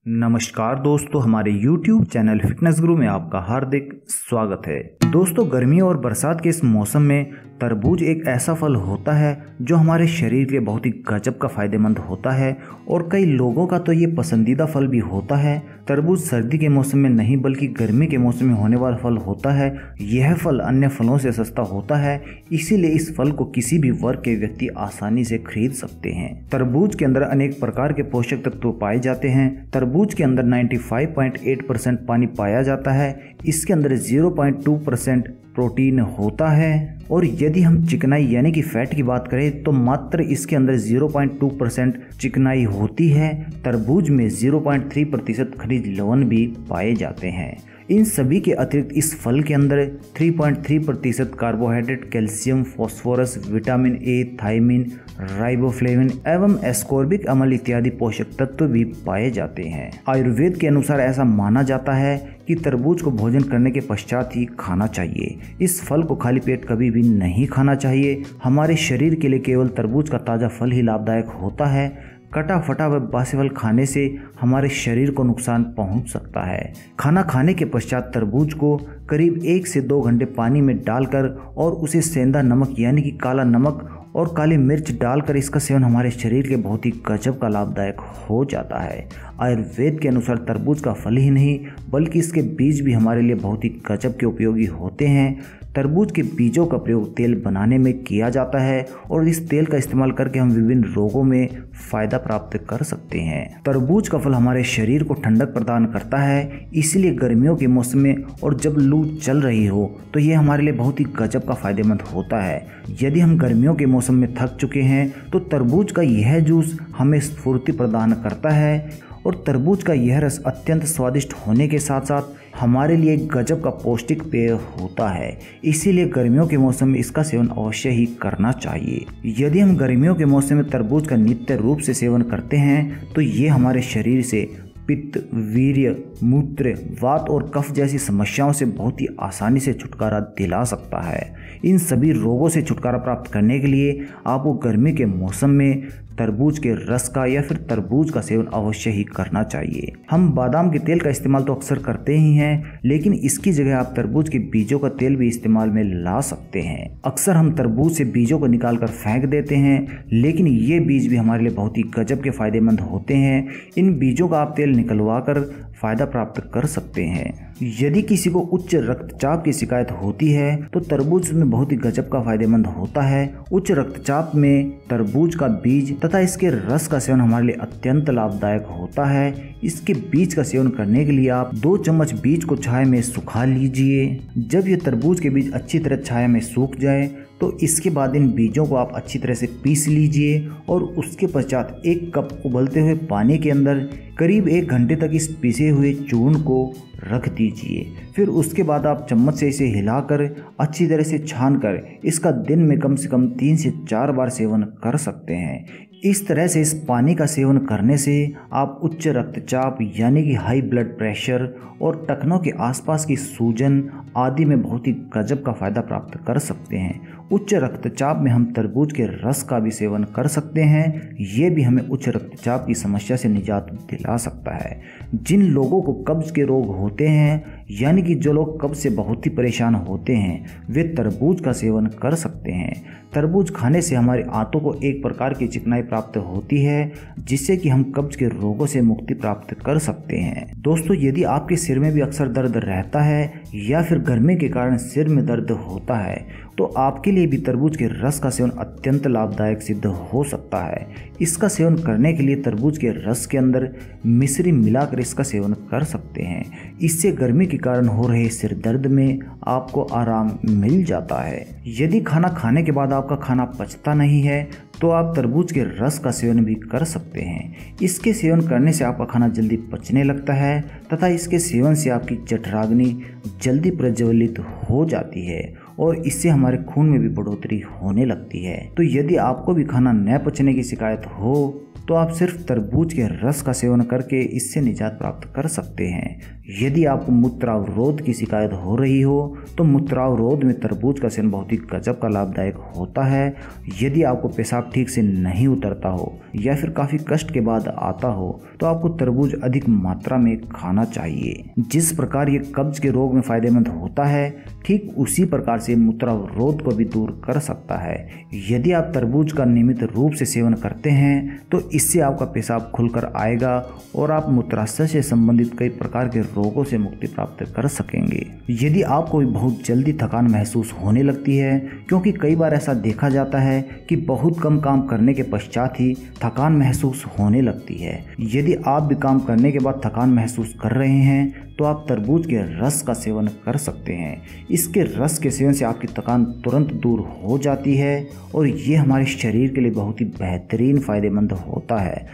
नमस्कार दोस्तों, हमारे YouTube चैनल फिटनेस गुरु में आपका हार्दिक स्वागत है। दोस्तों, गर्मियों और बरसात के इस मौसम में तरबूज एक ऐसा फल होता है जो हमारे शरीर के लिए बहुत ही गजब का फायदेमंद होता है और कई लोगों का तो ये पसंदीदा फल भी होता है। तरबूज सर्दी के मौसम में नहीं बल्कि गर्मी के मौसम में होने वाला फल होता है। यह फल अन्य फलों से सस्ता होता है, इसीलिए इस फल को किसी भी वर्ग के व्यक्ति आसानी से खरीद सकते हैं। तरबूज के अंदर अनेक प्रकार के पोषक तत्व पाए जाते हैं। तरबूज के अंदर 95.8% पानी पाया जाता है। इसके अंदर 0.2% प्रोटीन होता है और यदि हम चिकनाई यानी कि फैट की बात करें तो मात्र इसके अंदर 0.2% चिकनाई होती है। तरबूज में 0.3% खनिज लवण भी पाए जाते हैं। इन सभी के अतिरिक्त इस फल के अंदर 3.3% carbohydrate, calcium, phosphorus, vitamin A, thiamine, riboflavin एवं एस्कॉर्बिक अम्ल इत्यादि पोषक तत्व भी पाए जाते हैं। आयुर्वेद के अनुसार ऐसा माना जाता है कि तरबूज को भोजन करने के पश्चात ही खाना चाहिए। इस फल को खाली पेट कभी भी नहीं खाना चाहिए। हमारे शरीर के लिए केवल तरबूज का ताज़ा फल ही लाभदायक होता है। कटा फटा व बासी फल खाने से हमारे शरीर को नुकसान पहुंच सकता है। खाना खाने के पश्चात तरबूज को करीब 1 से 2 घंटे पानी में डालकर और उसे सेंधा नमक यानी कि काला नमक और काली मिर्च डालकर इसका सेवन हमारे शरीर के बहुत ही गजब का लाभदायक हो जाता है। आयुर्वेद के अनुसार तरबूज का फल ही नहीं बल्कि इसके बीज भी हमारे लिए बहुत ही गजब के उपयोगी होते हैं। तरबूज के बीजों का प्रयोग तेल बनाने में किया जाता है और इस तेल का इस्तेमाल करके हम विभिन्न रोगों में फायदा प्राप्त कर सकते हैं। तरबूज का फल हमारे शरीर को ठंडक प्रदान करता है, इसलिए गर्मियों के मौसम में और जब लू चल रही हो तो ये हमारे लिए बहुत ही गजब का फायदेमंद होता है। यदि हम गर्मियों के मौसम में थक चुके हैं तो तरबूज का यह जूस हमें स्फूर्ति प्रदान करता है और तरबूज का यह रस अत्यंत स्वादिष्ट होने के साथ साथ हमारे लिए गजब का पौष्टिक पेय होता है। इसीलिए गर्मियों के मौसम में इसका सेवन अवश्य ही करना चाहिए। यदि हम गर्मियों के मौसम में तरबूज का नित्य रूप से सेवन करते हैं तो ये हमारे शरीर से पित्त, वीर्य, मूत्र, वात और कफ जैसी समस्याओं से बहुत ही आसानी से छुटकारा दिला सकता है। इन सभी रोगों से छुटकारा प्राप्त करने के लिए आपको गर्मी के मौसम में तरबूज के रस का या फिर तरबूज का सेवन अवश्य ही करना चाहिए। हम बादाम के तेल का इस्तेमाल तो अक्सर करते ही हैं, लेकिन इसकी जगह आप तरबूज के बीजों का तेल भी इस्तेमाल में ला सकते हैं। अक्सर हम तरबूज से बीजों को निकालकर फेंक देते हैं, लेकिन ये बीज भी हमारे लिए बहुत ही गजब के फायदेमंद होते हैं। इन बीजों का आप तेल निकलवा कर फायदा प्राप्त कर सकते हैं। यदि किसी को उच्च रक्तचाप की शिकायत होती है तो तरबूज में बहुत ही गजब का फायदेमंद होता है। उच्च रक्तचाप में तरबूज का बीज तथा इसके रस का सेवन हमारे लिए अत्यंत लाभदायक होता है। इसके बीज का सेवन करने के लिए आप 2 चम्मच बीज को छाया में सुखा लीजिए। जब ये तरबूज के बीज अच्छी तरह छाया में सूख जाए तो इसके बाद इन बीजों को आप अच्छी तरह से पीस लीजिए और उसके पश्चात 1 कप उबलते हुए पानी के अंदर करीब 1 घंटे तक इस पीसे हुए चूर्ण को रख दीजिए। फिर उसके बाद आप चम्मच से इसे हिलाकर अच्छी तरह से छानकर इसका दिन में कम से कम 3 से 4 बार सेवन कर सकते हैं। इस तरह से इस पानी का सेवन करने से आप उच्च रक्तचाप यानी कि हाई ब्लड प्रेशर और टखनों के आसपास की सूजन आदि में बहुत ही गजब का फायदा प्राप्त कर सकते हैं। उच्च रक्तचाप में हम तरबूज के रस का भी सेवन कर सकते हैं। ये भी हमें उच्च रक्तचाप की समस्या से निजात दिला सकता है। जिन लोगों को कब्ज के रोग होते हैं यानी कि जो लोग कब्ज से बहुत ही परेशान होते हैं वे तरबूज का सेवन कर सकते हैं। तरबूज खाने से हमारे आंतों को एक प्रकार की चिकनाई प्राप्त होती है जिससे कि हम कब्ज के रोगों से मुक्ति प्राप्त कर सकते हैं। दोस्तों, यदि आपके सिर में भी अक्सर दर्द रहता है या फिर गर्मी के कारण सिर में दर्द होता है तो आपके लिए भी तरबूज के रस का सेवन अत्यंत लाभदायक सिद्ध हो सकता है। इसका सेवन करने के लिए तरबूज के रस के अंदर मिश्री मिलाकर इसका सेवन कर सकते हैं। इससे गर्मी के कारण हो रहे सिर दर्द में आपको आराम मिल जाता है। यदि खाना खाने के बाद आपका खाना पचता नहीं है तो आप तरबूज के रस का सेवन भी कर सकते हैं। इसके सेवन करने से आपका खाना जल्दी पचने लगता है तथा इसके सेवन से आपकी जठराग्नि जल्दी प्रज्वलित हो जाती है और इससे हमारे खून में भी बढ़ोतरी होने लगती है। तो यदि आपको भी खाना न पचने की शिकायत हो तो आप सिर्फ तरबूज के रस का सेवन करके इससे निजात प्राप्त कर सकते हैं। यदि आपको मूत्रावरोध की शिकायत हो रही हो तो मूत्रावरोध में तरबूज का सेवन बहुत ही गजब का लाभदायक होता है। यदि आपको पेशाब ठीक से नहीं उतरता हो या फिर काफ़ी कष्ट के बाद आता हो तो आपको तरबूज अधिक मात्रा में खाना चाहिए। जिस प्रकार ये कब्ज के रोग में फायदेमंद होता है, ठीक उसी प्रकार से मूत्रावरोध को भी दूर कर सकता है। यदि आप तरबूज का नियमित रूप से सेवन करते हैं तो इससे आपका पेशाब खुलकर आएगा और आप मूत्राशय से संबंधित कई प्रकार के रोगों से मुक्ति प्राप्त कर सकेंगे। यदि आपको भी बहुत जल्दी थकान महसूस होने लगती है, क्योंकि कई बार ऐसा देखा जाता है कि बहुत कम काम करने के पश्चात ही थकान महसूस होने लगती है। यदि आप भी काम करने के बाद थकान महसूस कर रहे हैं तो आप तरबूज के रस का सेवन कर सकते हैं। इसके रस के सेवन से आपकी थकान तुरंत दूर हो जाती है और ये हमारे शरीर के लिए बहुत ही बेहतरीन फायदेमंद होता है।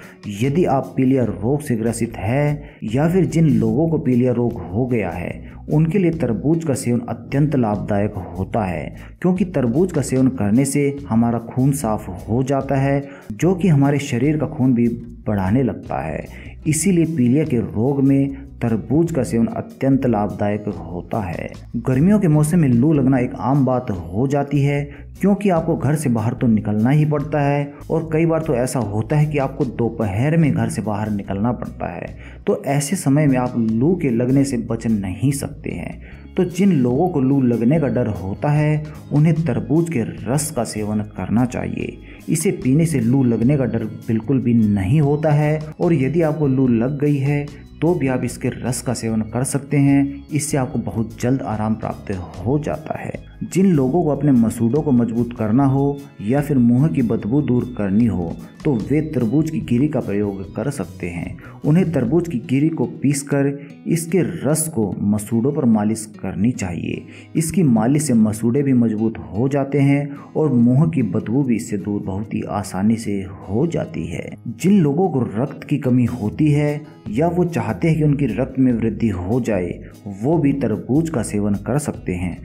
यदि आप पीलिया रोग से ग्रसित है या फिर जिन लोगों को पीलिया रोग हो गया है उनके लिए तरबूज का सेवन अत्यंत लाभदायक होता है, क्योंकि तरबूज का सेवन करने से हमारा खून साफ हो जाता है जो कि हमारे शरीर का खून भी बढ़ाने लगता है। इसीलिए पीलिया के रोग में तरबूज का सेवन अत्यंत लाभदायक होता है। गर्मियों के मौसम में लू लगना एक आम बात हो जाती है, क्योंकि आपको घर से बाहर तो निकलना ही पड़ता है और कई बार तो ऐसा होता है कि आपको दोपहर में घर से बाहर निकलना पड़ता है। तो ऐसे समय में आप लू के लगने से बच नहीं सकते हैं। तो जिन लोगों को लू लगने का डर होता है उन्हें तरबूज के रस का सेवन करना चाहिए। इसे पीने से लू लगने का डर बिल्कुल भी नहीं होता है और यदि आपको लू लग गई है तो भी आप इसके रस का सेवन कर सकते हैं। इससे आपको बहुत जल्द आराम प्राप्त हो जाता है। जिन लोगों को अपने मसूड़ों को मजबूत करना हो या फिर मुंह की बदबू दूर करनी हो तो वे तरबूज की गिरी का प्रयोग कर सकते हैं। उन्हें तरबूज की गिरी को पीसकर इसके रस को मसूड़ों पर मालिश करनी चाहिए। इसकी मालिश से मसूड़े भी मजबूत हो जाते हैं और मुंह की बदबू भी इससे दूर बहुत ही आसानी से हो जाती है। जिन लोगों को रक्त की कमी होती है या वो चाहते हैं कि उनकी रक्त में वृद्धि हो जाए, वो भी तरबूज का सेवन कर सकते हैं।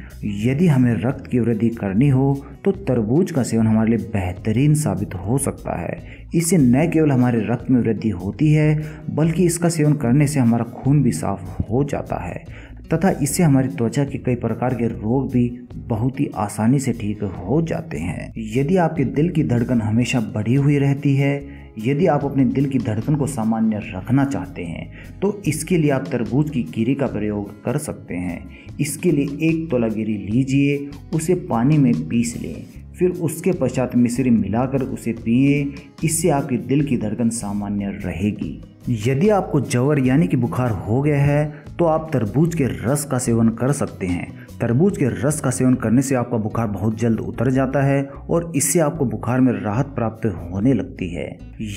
यदि हमें रक्त की वृद्धि करनी हो तो तरबूज का सेवन हमारे लिए बेहतरीन साबित हो सकता है। इससे न केवल हमारे रक्त में वृद्धि होती है बल्कि इसका सेवन करने से हमारा खून भी साफ हो जाता है तथा इससे हमारी त्वचा के कई प्रकार के रोग भी बहुत ही आसानी से ठीक हो जाते हैं। यदि आपके दिल की धड़कन हमेशा बढ़ी हुई रहती है, यदि आप अपने दिल की धड़कन को सामान्य रखना चाहते हैं तो इसके लिए आप तरबूज की गिरी का प्रयोग कर सकते हैं। इसके लिए 1 तोला गिरी लीजिए, उसे पानी में पीस लें, फिर उसके पश्चात मिश्री मिलाकर उसे पिए। इससे आपके दिल की धड़कन सामान्य रहेगी। यदि आपको जवर यानी कि बुखार हो गया है तो आप तरबूज के रस का सेवन कर सकते हैं। तरबूज के रस का सेवन करने से आपका बुखार बहुत जल्द उतर जाता है और इससे आपको बुखार में राहत प्राप्त होने लगती है।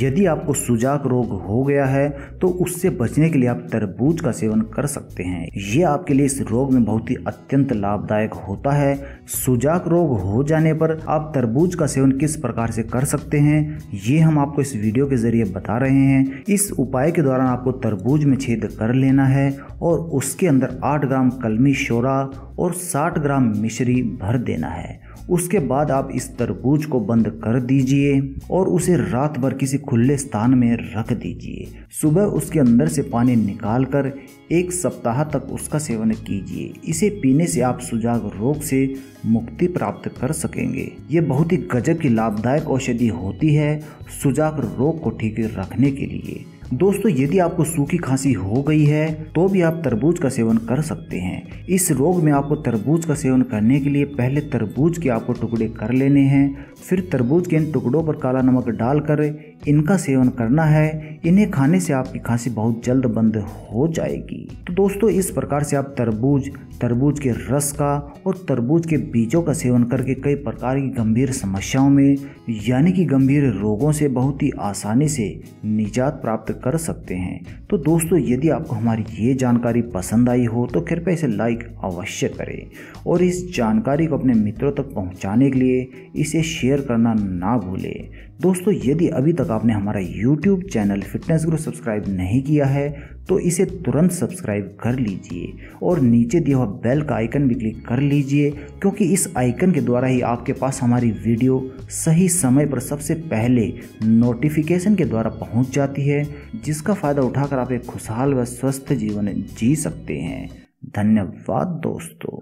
यदि आपको सुजाक रोग हो गया है तो उससे बचने के लिए आप तरबूज का सेवन कर सकते हैं। ये आपके लिए इस रोग में बहुत ही अत्यंत लाभदायक होता है। सुजाक रोग हो जाने पर आप तरबूज का सेवन किस प्रकार से कर सकते हैं ये हम आपको इस वीडियो के जरिए बता रहे हैं। इस उपाय के दौरान आपको तरबूज में छेद कर लेना है और उसके अंदर 8 ग्राम कलमी शोरा और 60 ग्राम मिश्री भर देना है। उसके बाद आप इस तरबूज को बंद कर दीजिए और उसे रात भर किसी खुले स्थान में रख दीजिए। सुबह उसके अंदर से पानी निकालकर 1 सप्ताह तक उसका सेवन कीजिए। इसे पीने से आप सुजाक रोग से मुक्ति प्राप्त कर सकेंगे। ये बहुत ही गजब की लाभदायक औषधि होती है सुजाक रोग को ठीक रखने के लिए। दोस्तों, यदि आपको सूखी खांसी हो गई है तो भी आप तरबूज का सेवन कर सकते हैं। इस रोग में आपको तरबूज का सेवन करने के लिए पहले तरबूज के आपको टुकड़े कर लेने हैं, फिर तरबूज के इन टुकड़ों पर काला नमक डालकर इनका सेवन करना है। इन्हें खाने से आपकी खांसी बहुत जल्द बंद हो जाएगी। तो दोस्तों, इस प्रकार से आप तरबूज के रस का और तरबूज के बीजों का सेवन करके कई प्रकार की गंभीर समस्याओं में यानी कि गंभीर रोगों से बहुत ही आसानी से निजात प्राप्त कर सकते हैं। तो दोस्तों, यदि आपको हमारी ये जानकारी पसंद आई हो तो कृपया इसे लाइक अवश्य करें और इस जानकारी को अपने मित्रों तक पहुंचाने के लिए इसे शेयर करना ना भूलें दोस्तों यदि अभी तक आपने हमारा YouTube चैनल फिटनेस गुरु सब्सक्राइब नहीं किया है तो इसे तुरंत सब्सक्राइब कर लीजिए और नीचे दिया हुआ बेल का आइकन भी क्लिक कर लीजिए, क्योंकि इस आइकन के द्वारा ही आपके पास हमारी वीडियो सही समय पर सबसे पहले नोटिफिकेशन के द्वारा पहुंच जाती है, जिसका फ़ायदा उठाकर आप एक खुशहाल व स्वस्थ जीवन जी सकते हैं। धन्यवाद दोस्तों।